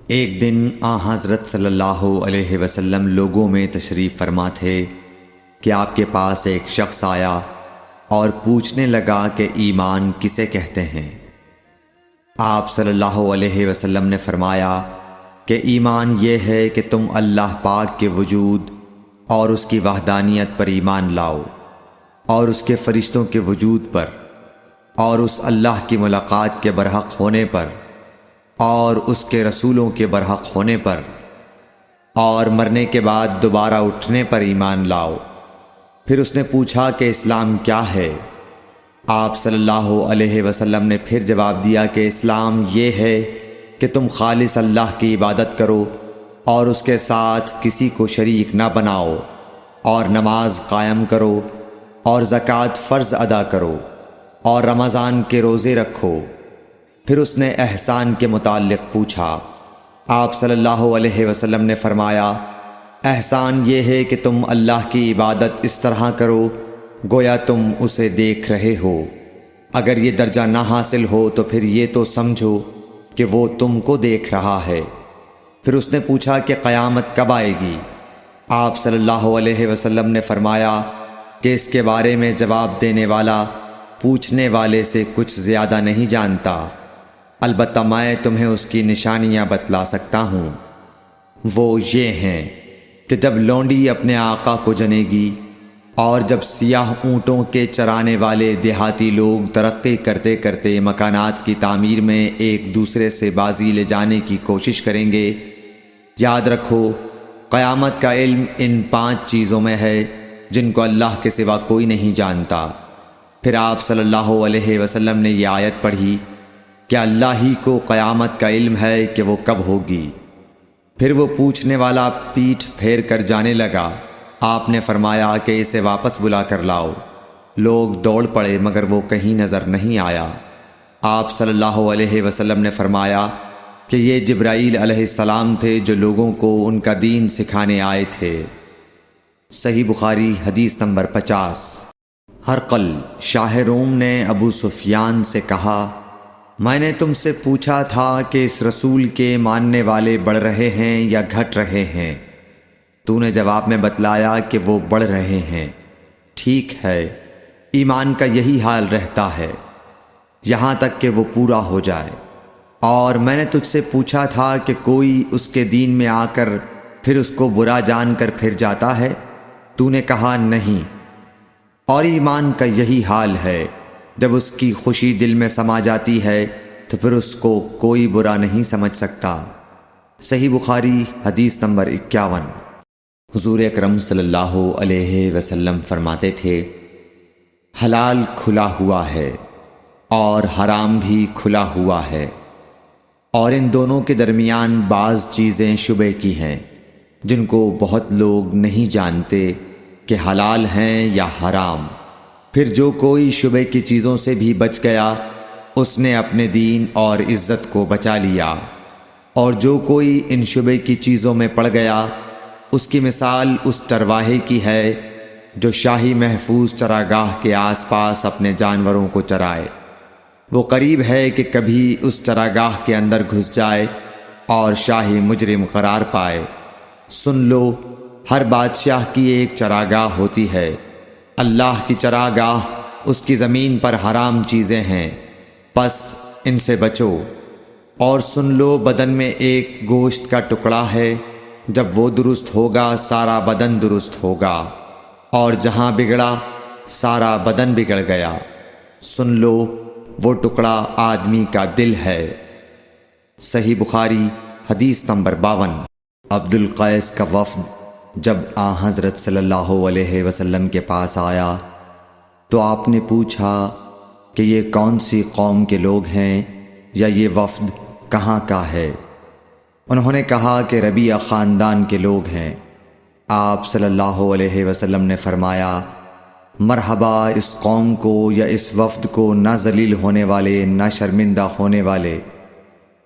ایک دن حضرت صلی اللہ علیہ وسلم لوگوں میں تشریف فرما تھے کہ آپ کے پاس ایک شخص آیا اور پوچھنے لگا کہ ایمان کسے کہتے ہیں۔ آپ صلی اللہ علیہ وسلم نے فرمایا کہ ایمان یہ ہے کہ تم اللہ پاک کے وجود اور اس کی وحدانیت پر ایمان لاؤ، اور اس کے فرشتوں کے وجود پر، اور اس اللہ کی ملاقات کے برحق ہونے پر، اور اس کے رسولوں کے برحق ہونے پر، اور مرنے کے بعد دوبارہ اٹھنے پر ایمان لاؤ۔ پھر اس نے پوچھا کہ اسلام کیا ہے؟ آپ صلی اللہ علیہ وسلم نے پھر جواب دیا کہ اسلام یہ ہے کہ تم خالص اللہ کی عبادت کرو اور اس کے ساتھ کسی کو شریک نہ بناؤ، اور نماز قائم کرو، اور زکوٰۃ فرض ادا کرو، اور رمضان کے روزے رکھو۔ پھر اس نے احسان کے متعلق پوچھا۔ آپ صلی اللہ علیہ وسلم نے فرمایا، احسان یہ ہے کہ تم اللہ کی عبادت اس طرح کرو گویا تم اسے دیکھ رہے ہو۔ اگر یہ درجہ نہ حاصل ہو تو پھر یہ تو سمجھو کہ وہ تم کو دیکھ رہا ہے۔ پھر اس نے پوچھا کہ قیامت کب آئے گی؟ آپ صلی اللہ علیہ وسلم نے فرمایا کہ اس کے بارے میں جواب دینے والا پوچھنے والے سے کچھ زیادہ نہیں جانتا، البتہ میں تمہیں اس کی نشانیاں بتلا سکتا ہوں۔ وہ یہ ہیں کہ جب لونڈی اپنے آقا کو جنے گی، اور جب سیاہ اونٹوں کے چرانے والے دیہاتی لوگ ترقی کرتے کرتے مکانات کی تعمیر میں ایک دوسرے سے بازی لے جانے کی کوشش کریں گے۔ یاد رکھو، قیامت کا علم ان 5 چیزوں میں ہے جن کو اللہ کے سوا کوئی نہیں جانتا۔ پھر آپ صلی اللہ علیہ وسلم نے یہ آیت پڑھی کہ اللہ ہی کو قیامت کا علم ہے کہ وہ کب ہوگی۔ پھر وہ پوچھنے والا پیٹھ پھیر کر جانے لگا۔ آپ نے فرمایا کہ اسے واپس بلا کر لاؤ۔ لوگ دوڑ پڑے مگر وہ کہیں نظر نہیں آیا۔ آپ صلی اللہ علیہ وسلم نے فرمایا کہ یہ جبرائیل علیہ السلام تھے جو لوگوں کو ان کا دین سکھانے آئے تھے۔ صحیح بخاری حدیث نمبر 50۔ ہرقل شاہ روم نے ابو سفیان سے کہا، میں نے تم سے پوچھا تھا کہ اس رسول کے ماننے والے بڑھ رہے ہیں یا گھٹ رہے ہیں؟ تو نے جواب میں بتلایا کہ وہ بڑھ رہے ہیں۔ ٹھیک ہے، ایمان کا یہی حال رہتا ہے یہاں تک کہ وہ پورا ہو جائے۔ اور میں نے تجھ سے پوچھا تھا کہ کوئی اس کے دین میں آ کر پھر اس کو برا جان کر پھر جاتا ہے؟ تو نے کہا نہیں۔ اور ایمان کا یہی حال ہے، جب اس کی خوشی دل میں سما جاتی ہے تو پھر اس کو کوئی برا نہیں سمجھ سکتا۔ صحیح بخاری حدیث نمبر 51۔ حضور اکرم صلی اللہ علیہ وسلم فرماتے تھے، حلال کھلا ہوا ہے اور حرام بھی کھلا ہوا ہے، اور ان دونوں کے درمیان بعض چیزیں شبہ کی ہیں جن کو بہت لوگ نہیں جانتے کہ حلال ہیں یا حرام۔ پھر جو کوئی شبہ کی چیزوں سے بھی بچ گیا اس نے اپنے دین اور عزت کو بچا لیا، اور جو کوئی ان شبہ کی چیزوں میں پڑ گیا اس کی مثال اس چرواہے کی ہے جو شاہی محفوظ چراگاہ کے آس پاس اپنے جانوروں کو چرائے۔ وہ قریب ہے کہ کبھی اس چراگاہ کے اندر گھس جائے اور شاہی مجرم قرار پائے۔ سن لو، ہر بادشاہ کی ایک چراگاہ ہوتی ہے۔ اللہ کی چراگاہ اس کی زمین پر حرام چیزیں ہیں، پس ان سے بچو۔ اور سن لو، بدن میں ایک گوشت کا ٹکڑا ہے، جب وہ درست ہوگا سارا بدن درست ہوگا، اور جہاں بگڑا سارا بدن بگڑ گیا۔ سن لو، وہ ٹکڑا آدمی کا دل ہے۔ صحیح بخاری حدیث نمبر 52۔ عبد القیس کا وفد جب حضرت صلی اللہ علیہ وسلم کے پاس آیا تو آپ نے پوچھا کہ یہ کون سی قوم کے لوگ ہیں یا یہ وفد کہاں کا ہے؟ انہوں نے کہا کہ ربیعہ خاندان کے لوگ ہیں۔ آپ صلی اللہ علیہ وسلم نے فرمایا، مرحبا اس قوم کو یا اس وفد کو، نہ ذلیل ہونے والے نہ شرمندہ ہونے والے،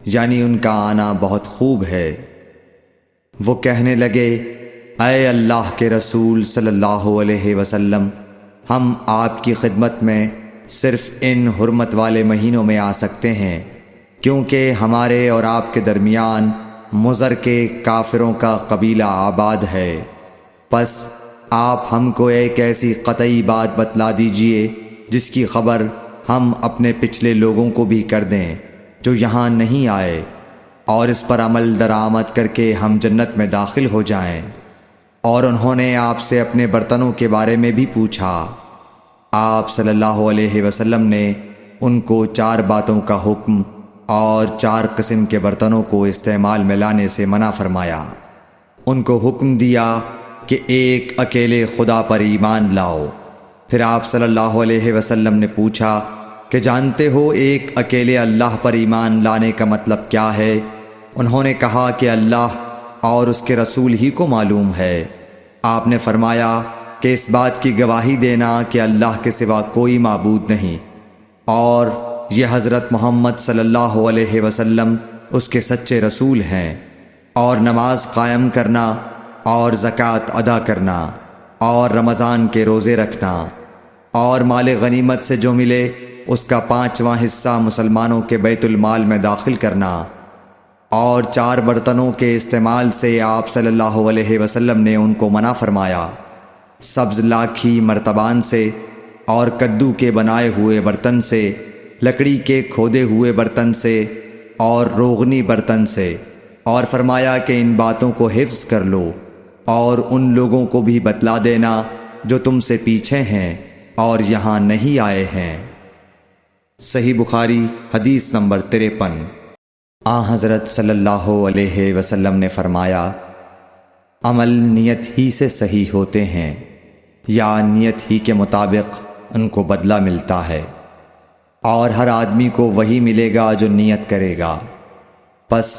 یعنی ان کا آنا بہت خوب ہے۔ وہ کہنے لگے، اے اللہ کے رسول صلی اللہ علیہ وسلم، ہم آپ کی خدمت میں صرف ان حرمت والے مہینوں میں آ سکتے ہیں، کیونکہ ہمارے اور آپ کے درمیان مضر کے کافروں کا قبیلہ آباد ہے۔ پس آپ ہم کو ایک ایسی قطعی بات بتلا دیجئے جس کی خبر ہم اپنے پچھلے لوگوں کو بھی کر دیں جو یہاں نہیں آئے، اور اس پر عمل درآمد کر کے ہم جنت میں داخل ہو جائیں۔ اور انہوں نے آپ سے اپنے برتنوں کے بارے میں بھی پوچھا۔ آپ صلی اللہ علیہ وسلم نے ان کو 4 باتوں کا حکم اور 4 قسم کے برتنوں کو استعمال میں لانے سے منع فرمایا۔ ان کو حکم دیا کہ ایک اکیلے خدا پر ایمان لاؤ۔ پھر آپ صلی اللہ علیہ وسلم نے پوچھا کہ جانتے ہو ایک اکیلے اللہ پر ایمان لانے کا مطلب کیا ہے؟ انہوں نے کہا کہ اللہ اور اس کے رسول ہی کو معلوم ہے۔ آپ نے فرمایا کہ اس بات کی گواہی دینا کہ اللہ کے سوا کوئی معبود نہیں، اور یہ حضرت محمد صلی اللہ علیہ وسلم اس کے سچے رسول ہیں، اور نماز قائم کرنا اور زکوٰۃ ادا کرنا اور رمضان کے روزے رکھنا اور مال غنیمت سے جو ملے اس کا 5واں حصہ مسلمانوں کے بیت المال میں داخل کرنا، اور 4 برتنوں کے استعمال سے آپ صلی اللہ علیہ وسلم نے ان کو منع فرمایا، سبز لاکھی مرتبان سے اور کدو کے بنائے ہوئے برتن سے، لکڑی کے کھودے ہوئے برتن سے اور روغنی برتن سے، اور فرمایا کہ ان باتوں کو حفظ کر لو اور ان لوگوں کو بھی بتلا دینا جو تم سے پیچھے ہیں اور یہاں نہیں آئے ہیں۔ صحیح بخاری حدیث نمبر 53۔ حضرت صلی اللہ علیہ وسلم نے فرمایا، عمل نیت ہی سے صحیح ہوتے ہیں یا نیت ہی کے مطابق ان کو بدلہ ملتا ہے، اور ہر آدمی کو وہی ملے گا جو نیت کرے گا۔ پس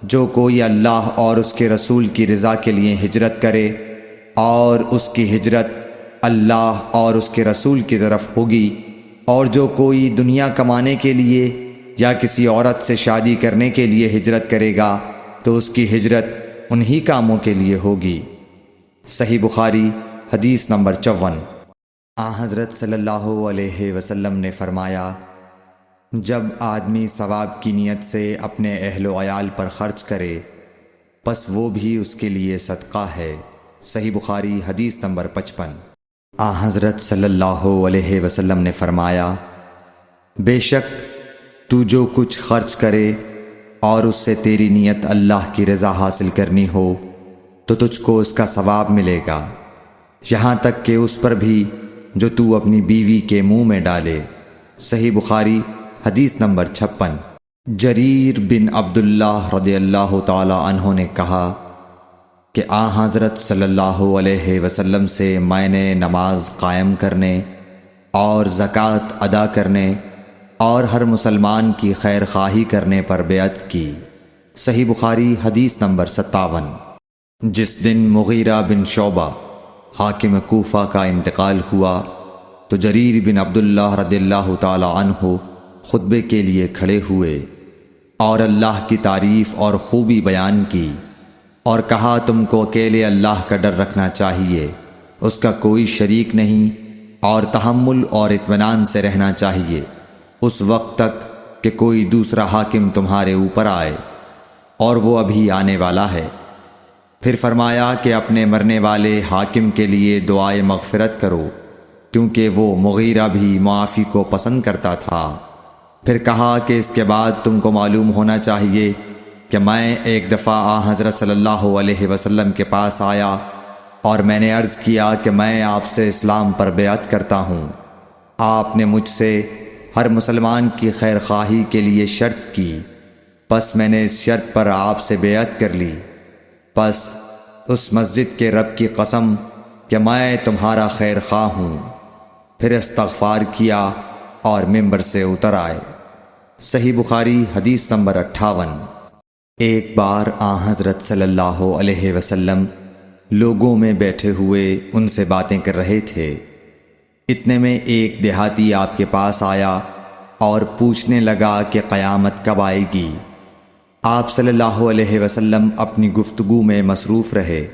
جو کوئی اللہ اور اس کے رسول کی رضا کے لیے ہجرت کرے اور اس کی ہجرت اللہ اور اس کے رسول کی طرف ہوگی، اور جو کوئی دنیا کمانے کے لیے یا کسی عورت سے شادی کرنے کے لیے ہجرت کرے گا تو اس کی ہجرت انہی کاموں کے لیے ہوگی۔ صحیح بخاری حدیث نمبر 54۔ حضرت صلی اللہ علیہ وسلم نے فرمایا، جب آدمی ثواب کی نیت سے اپنے اہل و عیال پر خرچ کرے پس وہ بھی اس کے لیے صدقہ ہے۔ صحیح بخاری حدیث نمبر 55۔ حضرت صلی اللہ علیہ وسلم نے فرمایا، بے شک تو جو کچھ خرچ کرے اور اس سے تیری نیت اللہ کی رضا حاصل کرنی ہو تو تجھ کو اس کا ثواب ملے گا، یہاں تک کہ اس پر بھی جو تو اپنی بیوی کے منہ میں ڈالے۔ صحیح بخاری حدیث نمبر 56۔ جریر بن عبداللہ رضی اللہ تعالی عنہ نے کہا کہ حضرت صلی اللہ علیہ وسلم سے میں نے نماز قائم کرنے اور زکوٰۃ ادا کرنے اور ہر مسلمان کی خیر خواہی کرنے پر بیعت کی۔ صحیح بخاری حدیث نمبر 57۔ جس دن مغیرہ بن شعبہ حاکم کوفہ کا انتقال ہوا تو جریر بن عبداللہ رضی اللہ تعالی عنہ خطبے کے لیے کھڑے ہوئے اور اللہ کی تعریف اور خوبی بیان کی، اور کہا تم کو اکیلے اللہ کا ڈر رکھنا چاہیے، اس کا کوئی شریک نہیں، اور تحمل اور اطمینان سے رہنا چاہیے اس وقت تک کہ کوئی دوسرا حاکم تمہارے اوپر آئے، اور وہ ابھی آنے والا ہے۔ پھر فرمایا کہ اپنے مرنے والے حاکم کے لیے دعائے مغفرت کرو، کیونکہ وہ مغیرہ بھی معافی کو پسند کرتا تھا۔ پھر کہا کہ اس کے بعد تم کو معلوم ہونا چاہیے کہ میں ایک دفعہ حضرت صلی اللہ علیہ وسلم کے پاس آیا اور میں نے عرض کیا کہ میں آپ سے اسلام پر بیعت کرتا ہوں۔ آپ نے مجھ سے ہر مسلمان کی خیر خواہی کے لیے شرط کی، پس میں نے اس شرط پر آپ سے بیعت کر لی۔ پس اس مسجد کے رب کی قسم کہ میں تمہارا خیر خواہ ہوں۔ پھر استغفار کیا اور ممبر سے اتر آئے۔ صحیح بخاری حدیث نمبر 58۔ ایک بار حضرت صلی اللہ علیہ وسلم لوگوں میں بیٹھے ہوئے ان سے باتیں کر رہے تھے، اتنے میں ایک دیہاتی آپ کے پاس آیا اور پوچھنے لگا کہ قیامت کب آئے گی۔ آپ صلی اللہ علیہ وسلم اپنی گفتگو میں مصروف رہے۔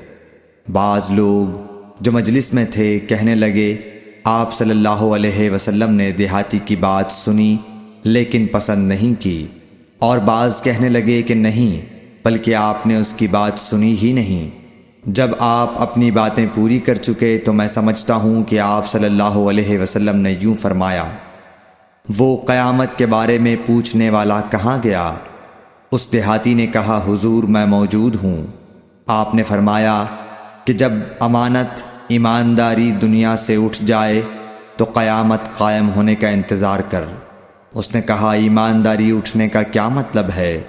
بعض لوگ جو مجلس میں تھے کہنے لگے، آپ صلی اللہ علیہ وسلم نے دیہاتی کی بات سنی لیکن پسند نہیں کی، اور بعض کہنے لگے کہ نہیں، بلکہ آپ نے اس کی بات سنی ہی نہیں۔ جب آپ اپنی باتیں پوری کر چکے تو میں سمجھتا ہوں کہ آپ صلی اللہ علیہ وسلم نے یوں فرمایا، وہ قیامت کے بارے میں پوچھنے والا کہاں گیا؟ اس دیہاتی نے کہا، حضور میں موجود ہوں۔ آپ نے فرمایا کہ جب امانت ایمانداری دنیا سے اٹھ جائے تو قیامت قائم ہونے کا انتظار کر۔ اس نے کہا، ایمانداری اٹھنے کا کیا مطلب ہے؟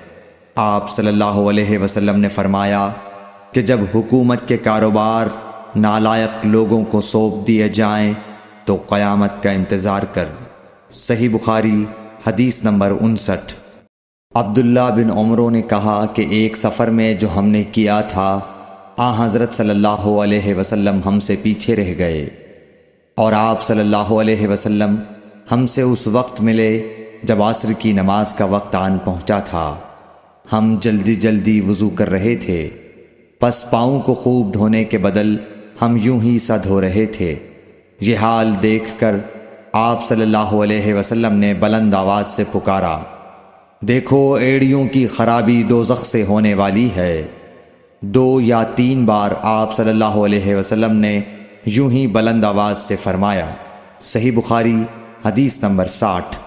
آپ صلی اللہ علیہ وسلم نے فرمایا کہ جب حکومت کے کاروبار نالائق لوگوں کو سونپ دیے جائیں تو قیامت کا انتظار کر۔ صحیح بخاری حدیث نمبر 59۔ عبداللہ بن عمرو نے کہا کہ ایک سفر میں جو ہم نے کیا تھا، حضرت صلی اللہ علیہ وسلم ہم سے پیچھے رہ گئے اور آپ صلی اللہ علیہ وسلم ہم سے اس وقت ملے جب عصر کی نماز کا وقت آن پہنچا تھا۔ ہم جلدی جلدی وضو کر رہے تھے، پس پاؤں کو خوب دھونے کے بدل ہم یوں ہی سا دھو رہے تھے۔ یہ حال دیکھ کر آپ صلی اللہ علیہ وسلم نے بلند آواز سے پکارا، دیکھو ایڑیوں کی خرابی دوزخ سے ہونے والی ہے۔ 2 یا 3 بار آپ صلی اللہ علیہ وسلم نے یوں ہی بلند آواز سے فرمایا۔ صحیح بخاری حدیث نمبر 60۔